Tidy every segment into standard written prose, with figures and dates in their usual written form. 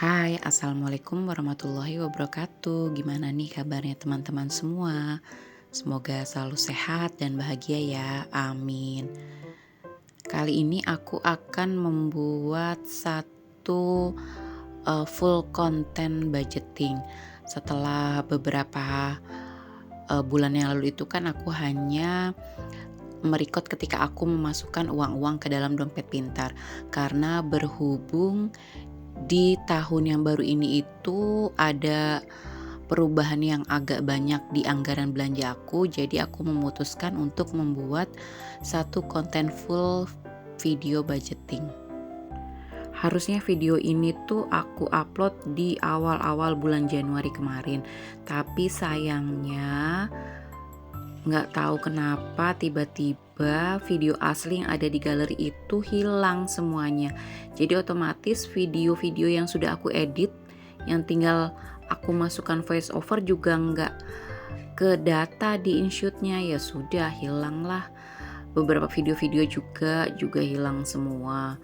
Hai, Assalamualaikum warahmatullahi wabarakatuh. Gimana nih kabarnya teman-teman semua? Semoga selalu sehat dan bahagia ya, amin. Kali ini aku akan membuat satu full content budgeting. Setelah beberapa bulan yang lalu itu kan aku hanya merekod ketika aku memasukkan uang-uang ke dalam dompet pintar. Karena berhubung di tahun yang baru ini itu ada perubahan yang agak banyak di anggaran belanja aku, jadi aku memutuskan untuk membuat satu konten full video budgeting. Harusnya video ini tuh aku upload di awal-awal bulan Januari kemarin, tapi sayangnya nggak tahu kenapa tiba-tiba video asli yang ada di galeri itu hilang semuanya. Jadi otomatis video-video yang sudah aku edit, yang tinggal aku masukkan voice over juga nggak ke data di InShoot-nya, ya sudah hilang lah. Beberapa video-video juga hilang semua.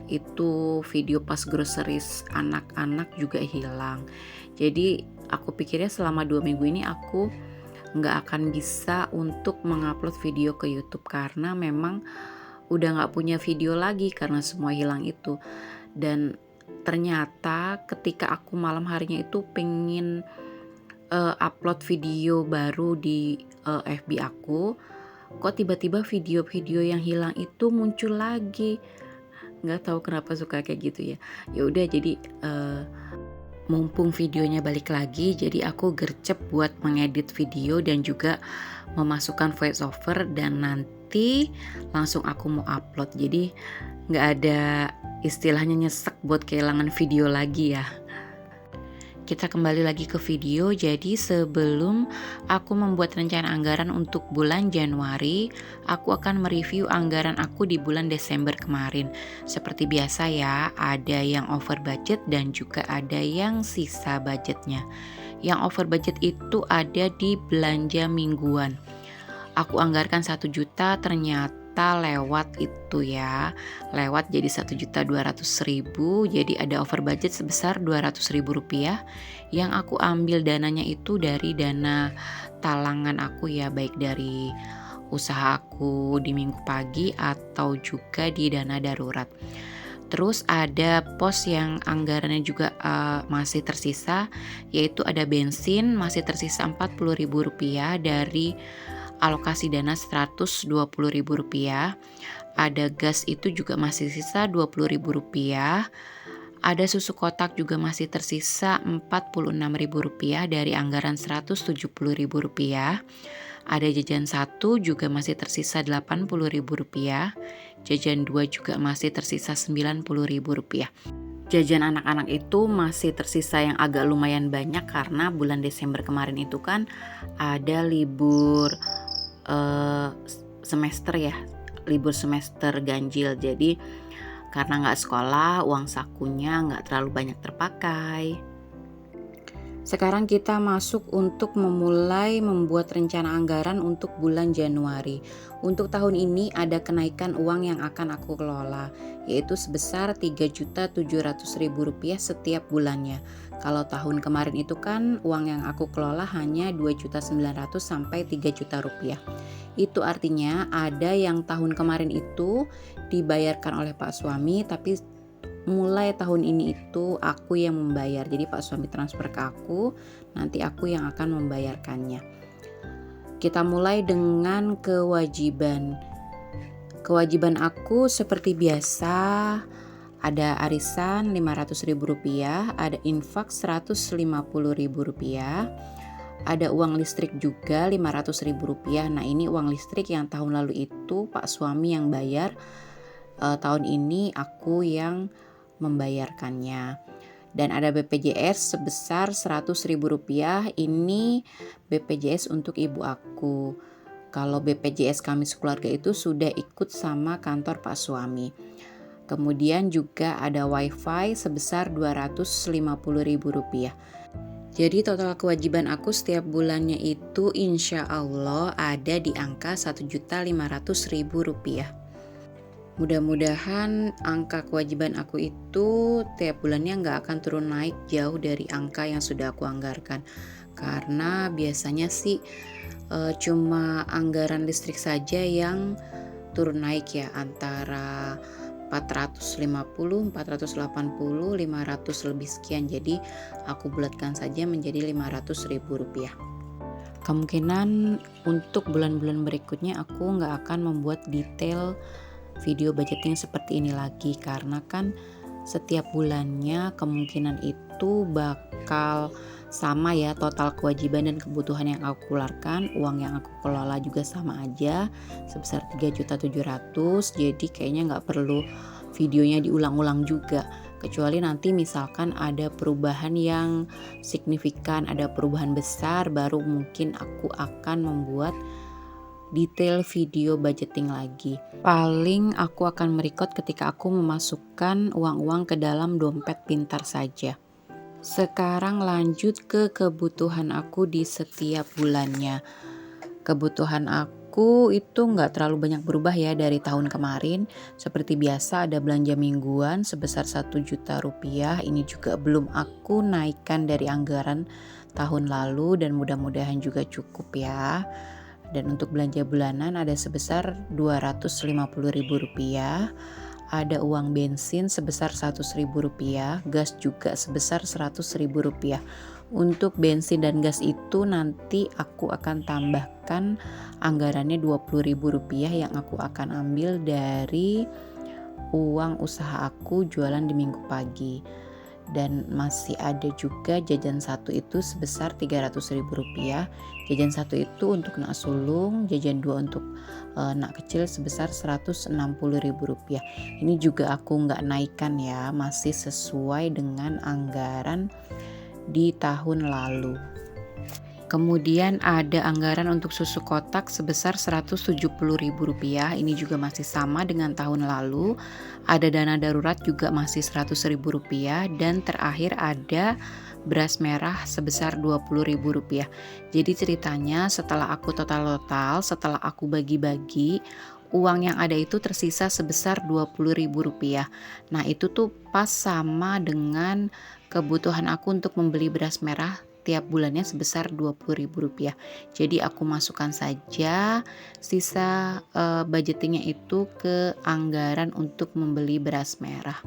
Itu video pas groceries anak-anak juga hilang. Jadi aku pikirnya selama 2 minggu ini aku nggak akan bisa untuk mengupload video ke YouTube karena memang udah nggak punya video lagi karena semua hilang itu. Dan ternyata ketika aku malam harinya itu pengen upload video baru di FB aku, kok tiba-tiba video-video yang hilang itu muncul lagi. Nggak tahu kenapa suka kayak gitu ya. Ya udah, jadi mumpung videonya balik lagi, jadi aku gercep buat mengedit video dan juga memasukkan voice over, dan nanti langsung aku mau upload. Jadi nggak ada istilahnya nyesek buat kehilangan video lagi ya. Kita kembali lagi ke video. Jadi sebelum aku membuat rencana anggaran untuk bulan Januari, aku akan mereview anggaran aku di bulan Desember kemarin. Seperti biasa ya, ada yang over budget dan juga ada yang sisa budgetnya. Yang over budget itu ada di belanja mingguan. Aku anggarkan 1 juta, ternyata lewat itu ya, lewat jadi 1.200.000. Jadi ada over budget sebesar Rp200.000 yang aku ambil dananya itu dari dana talangan aku ya, baik dari usaha aku di minggu pagi atau juga di dana darurat. Terus ada pos yang anggarannya juga masih tersisa, yaitu ada bensin masih tersisa Rp40.000 dari alokasi dana Rp120.000. Ada gas itu juga masih sisa Rp20.000. Ada susu kotak juga masih tersisa Rp46.000 dari anggaran Rp170.000. Ada jajan 1 juga masih tersisa Rp80.000. Jajan 2 juga masih tersisa Rp90.000. Jajan anak-anak itu masih tersisa yang agak lumayan banyak karena bulan Desember kemarin itu kan ada libur semester ya, libur semester ganjil. Jadi karena nggak sekolah, uang sakunya nggak terlalu banyak terpakai. Sekarang kita masuk untuk memulai membuat rencana anggaran untuk bulan Januari. Untuk tahun ini ada kenaikan uang yang akan aku kelola, yaitu sebesar Rp3.700.000 setiap bulannya. Kalau tahun kemarin itu kan uang yang aku kelola hanya Rp2.900.000 sampai Rp3.000.000. Itu artinya ada yang tahun kemarin itu dibayarkan oleh Pak suami, tapi mulai tahun ini itu aku yang membayar. Jadi Pak suami transfer ke aku, nanti aku yang akan membayarkannya. Kita mulai dengan kewajiban. Kewajiban aku seperti biasa, ada arisan Rp500.000, ada infak Rp150.000, ada uang listrik juga Rp500.000. Nah, ini uang listrik yang tahun lalu itu Pak suami yang bayar, tahun ini aku yang membayarkannya. Dan ada BPJS sebesar Rp100.000. Ini BPJS untuk ibu aku. Kalau BPJS kami sekeluarga itu sudah ikut sama kantor Pak suami. Kemudian juga ada WiFi sebesar Rp250.000. Jadi total kewajiban aku setiap bulannya itu insya Allah ada di angka Rp1.500.000. Mudah-mudahan angka kewajiban aku itu tiap bulannya nggak akan turun naik jauh dari angka yang sudah aku anggarkan. Karena biasanya sih cuma anggaran listrik saja yang turun naik ya, antara 450, 480, 500 lebih sekian. Jadi aku bulatkan saja menjadi Rp500.000. Kemungkinan untuk bulan-bulan berikutnya aku nggak akan membuat detail video budgeting seperti ini lagi, karena kan setiap bulannya kemungkinan itu bakal sama ya, total kewajiban dan kebutuhan yang aku keluarkan, uang yang aku kelola juga sama aja sebesar 3.700.000. Jadi kayaknya nggak perlu videonya diulang-ulang juga, kecuali nanti misalkan ada perubahan yang signifikan, ada perubahan besar, baru mungkin aku akan membuat detail video budgeting lagi. Paling aku akan merecord ketika aku memasukkan uang-uang ke dalam dompet pintar saja. Sekarang lanjut ke kebutuhan aku di setiap bulannya. Kebutuhan aku itu nggak terlalu banyak berubah ya dari tahun kemarin. Seperti biasa ada belanja mingguan sebesar 1 juta rupiah. Ini juga belum aku naikkan dari anggaran tahun lalu dan mudah-mudahan juga cukup ya. Dan untuk belanja bulanan ada sebesar Rp250.000, ada uang bensin sebesar Rp100.000, gas juga sebesar Rp100.000. Untuk bensin dan gas itu nanti aku akan tambahkan anggarannya Rp20.000 yang aku akan ambil dari uang usaha aku jualan di minggu pagi. Dan masih ada juga jajan satu itu sebesar Rp300.000. Jajan satu itu untuk nak sulung, jajan dua untuk nak kecil sebesar Rp160.000. Ini juga aku nggak naikkan ya, masih sesuai dengan anggaran di tahun lalu. Kemudian ada anggaran untuk susu kotak sebesar Rp170.000. Ini juga masih sama dengan tahun lalu. Ada dana darurat juga masih Rp100.000. Dan terakhir ada beras merah sebesar Rp20.000. Jadi ceritanya setelah aku total, setelah aku bagi-bagi, uang yang ada itu tersisa sebesar Rp20.000. Nah itu tuh pas sama dengan kebutuhan aku untuk membeli beras merah tiap bulannya sebesar Rp20.000. Jadi aku masukkan saja sisa budgetingnya itu ke anggaran untuk membeli beras merah.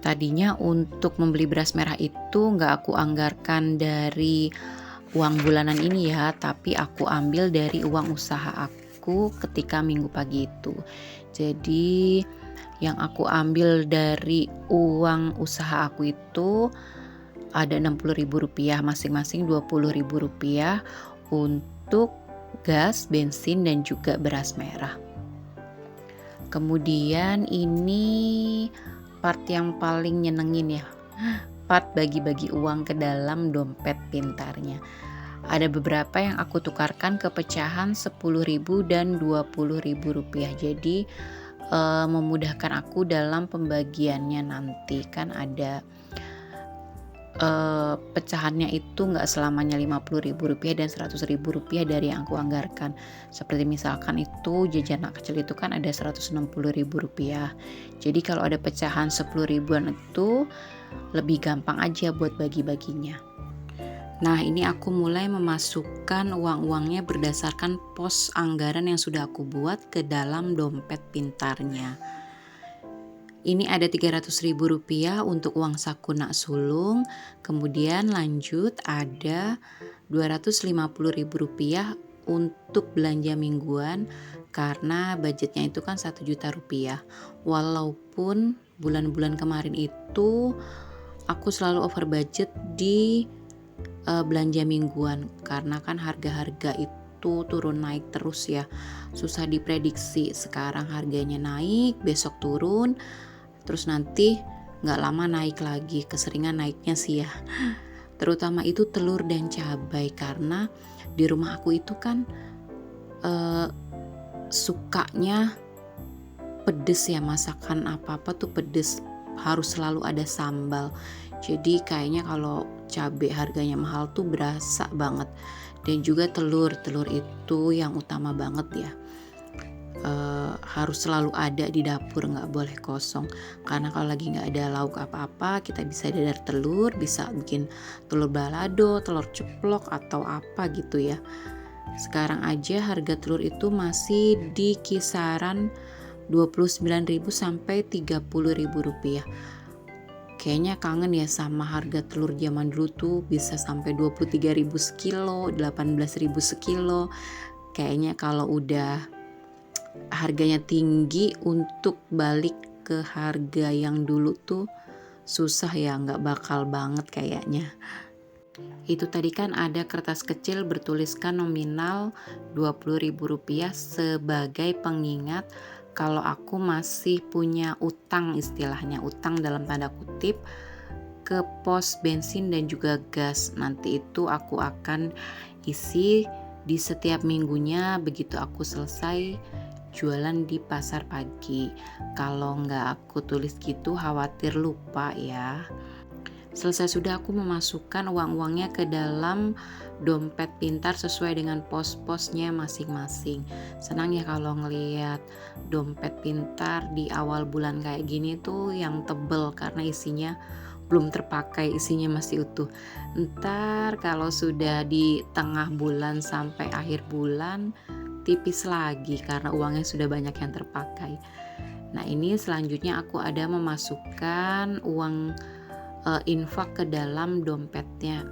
Tadinya untuk membeli beras merah itu nggak aku anggarkan dari uang bulanan ini ya, tapi aku ambil dari uang usaha aku ketika minggu pagi itu. Jadi yang aku ambil dari uang usaha aku itu ada Rp60.000, masing-masing Rp20.000 untuk gas, bensin, dan juga beras merah. Kemudian ini part yang paling nyenengin ya, part bagi-bagi uang ke dalam dompet pintarnya. Ada beberapa yang aku tukarkan ke pecahan Rp10.000 dan Rp20.000. Jadi memudahkan aku dalam pembagiannya nanti. Kan ada pecahannya itu nggak selamanya Rp50.000 dan Rp100.000 dari yang aku anggarkan. Seperti misalkan itu jajan anak kecil itu kan ada Rp160.000. Jadi kalau ada pecahan 10 ribuan itu lebih gampang aja buat bagi-baginya. Nah ini aku mulai memasukkan uang-uangnya berdasarkan pos anggaran yang sudah aku buat ke dalam dompet pintarnya. Ini ada Rp300.000 untuk uang saku nak sulung. Kemudian lanjut ada Rp250.000 untuk belanja mingguan, karena budgetnya itu kan Rp1 juta. Walaupun bulan-bulan kemarin itu aku selalu over budget di belanja mingguan, karena kan harga-harga itu turun naik terus ya, susah diprediksi. Sekarang harganya naik, besok turun, terus nanti gak lama naik lagi, keseringan naiknya sih ya. Terutama itu telur dan cabai, karena di rumah aku itu kan sukanya pedes ya, masakan apa-apa tuh pedes, harus selalu ada sambal. Jadi kayaknya kalau cabai harganya mahal tuh berasa banget. Dan juga telur itu yang utama banget ya. harus selalu ada di dapur, nggak boleh kosong. Karena kalau lagi nggak ada lauk apa-apa, kita bisa dadar telur, bisa bikin telur balado, telur ceplok atau apa gitu ya. Sekarang aja harga telur itu masih di kisaran 29.000 sampai 30.000 rupiah. Kayaknya kangen ya sama harga telur zaman dulu tuh bisa sampai 23.000 sekilo, 18.000 sekilo. Kayaknya kalau udah harganya tinggi untuk balik ke harga yang dulu tuh susah ya, nggak bakal banget kayaknya. Itu tadi kan ada kertas kecil bertuliskan nominal Rp20.000 sebagai pengingat kalau aku masih punya utang, istilahnya utang dalam tanda kutip, ke pos bensin dan juga gas. Nanti itu aku akan isi di setiap minggunya begitu aku selesai jualan di pasar pagi. Kalau nggak aku tulis gitu khawatir lupa ya. Selesai sudah aku memasukkan uang-uangnya ke dalam dompet pintar sesuai dengan pos-posnya masing-masing. Senang ya kalau ngelihat dompet pintar di awal bulan kayak gini tuh yang tebel karena isinya belum terpakai, isinya masih utuh. Ntar kalau sudah di tengah bulan sampai akhir bulan tipis lagi karena uangnya sudah banyak yang terpakai. Nah ini selanjutnya aku ada memasukkan uang infak ke dalam dompetnya,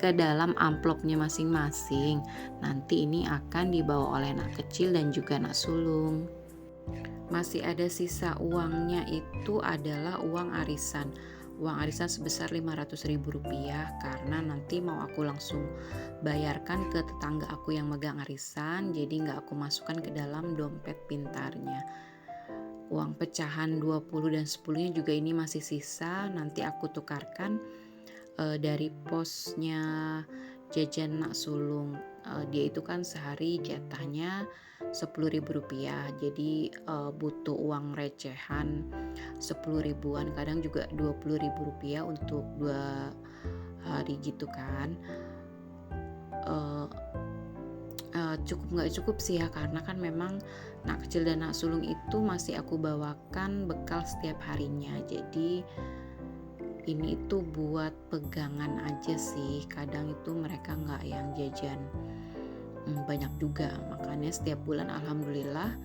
ke dalam amplopnya masing-masing. Nanti ini akan dibawa oleh anak kecil dan juga anak sulung. Masih ada sisa uangnya itu adalah uang arisan. Uang arisan sebesar Rp500.000 karena nanti mau aku langsung bayarkan ke tetangga aku yang megang arisan, jadi nggak aku masukkan ke dalam dompet pintarnya. Uang pecahan 20 dan 10-nya juga ini masih sisa, nanti aku tukarkan dari posnya jajan nak sulung. Dia itu kan sehari jatahnya Rp10.000, jadi butuh uang recehan 10 ribuan, kadang juga Rp20.000 untuk 2 hari gitu kan. Cukup nggak cukup sih ya, karena kan memang nak kecil dan nak sulung itu masih aku bawakan bekal setiap harinya, jadi ini itu buat pegangan aja sih. Kadang itu mereka nggak yang jajan banyak juga, makanya setiap bulan alhamdulillah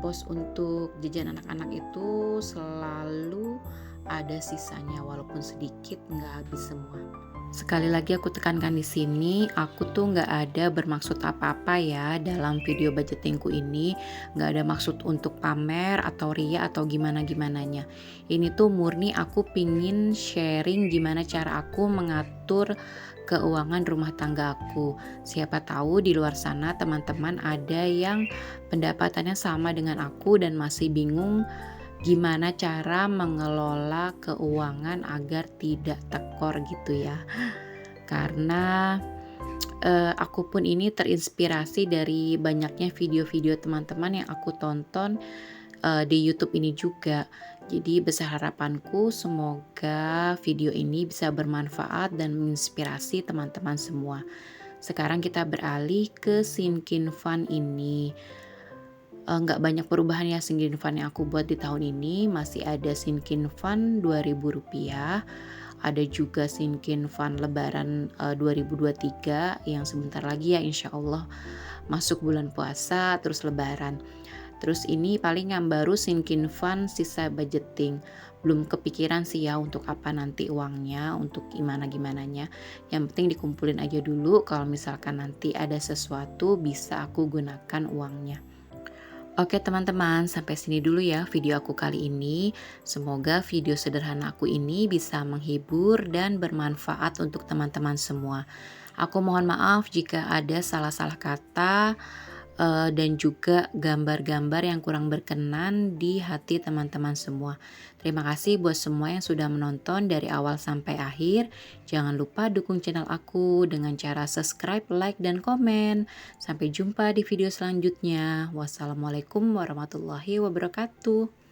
pos untuk jajan anak-anak itu selalu ada sisanya, walaupun sedikit, nggak habis semua. Sekali lagi aku tekankan di sini, aku tuh nggak ada bermaksud apa-apa ya dalam video budgetingku ini, nggak ada maksud untuk pamer atau ria atau gimana-gimananya. Ini tuh murni aku pingin sharing gimana cara aku mengatur keuangan rumah tangga aku. Siapa tahu di luar sana teman-teman ada yang pendapatannya sama dengan aku dan masih bingung gimana cara mengelola keuangan agar tidak tekor gitu ya. Karena aku pun ini terinspirasi dari banyaknya video-video teman-teman yang aku tonton di YouTube ini juga. Jadi besar harapanku semoga video ini bisa bermanfaat dan menginspirasi teman-teman semua. Sekarang kita beralih ke Sinkin Fund ini. Nggak banyak perubahan ya Sinkin Fund yang aku buat di tahun ini. Masih ada Sinkin Fund Rp2.000, ada juga Sinkin Fund Lebaran 2023 yang sebentar lagi ya insya Allah masuk bulan puasa terus Lebaran. Terus ini paling yang baru Sinkin Fund sisa budgeting. Belum kepikiran sih ya untuk apa nanti uangnya, untuk gimana-gimananya. Yang penting dikumpulin aja dulu, kalau misalkan nanti ada sesuatu bisa aku gunakan uangnya. Oke teman-teman, sampai sini dulu ya video aku kali ini. Semoga video sederhana aku ini bisa menghibur dan bermanfaat untuk teman-teman semua. Aku mohon maaf jika ada salah-salah kata dan juga gambar-gambar yang kurang berkenan di hati teman-teman semua. Terima kasih buat semua yang sudah menonton dari awal sampai akhir. Jangan lupa dukung channel aku dengan cara subscribe, like, dan komen. Sampai jumpa di video selanjutnya. Wassalamualaikum warahmatullahi wabarakatuh.